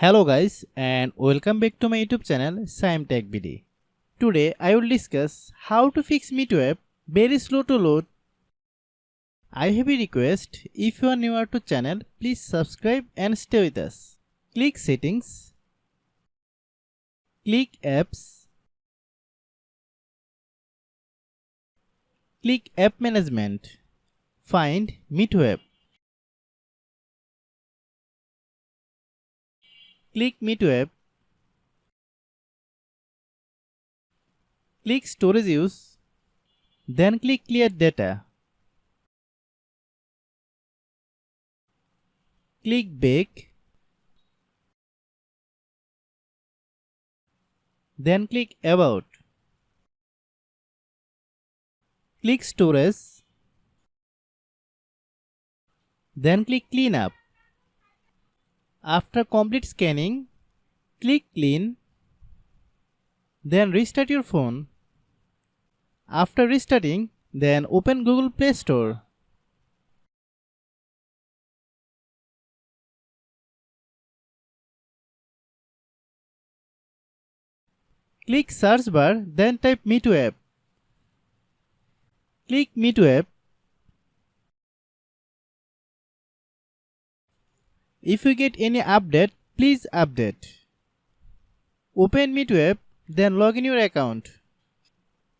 Hello guys and welcome back to my YouTube channel Shaem Tech BD. Today I will discuss how to fix MEETO app very slow to load. I have a request, if you are newer to channel, please subscribe and stay with us. Click settings, click apps, click app management, find MEETO app. Click MEETO app, click storage use, then click clear data. Click back, then click about. Click storage, then click clean up. After complete scanning, click clean, then restart your phone. After restarting, then open Google Play Store. Click search bar, then type MEETO app. Click MEETO app. If you get any update, please update. Open MEETO app, then log in your account.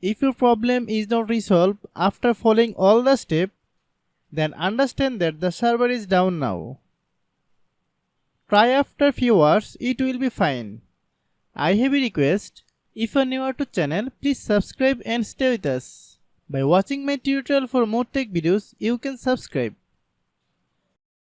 If your problem is not resolved after following all the steps, then understand that the server is down now. Try after few hours, it will be fine. I have a request, if you are newer to channel, please subscribe and stay with us. By watching my tutorial for more tech videos, you can subscribe.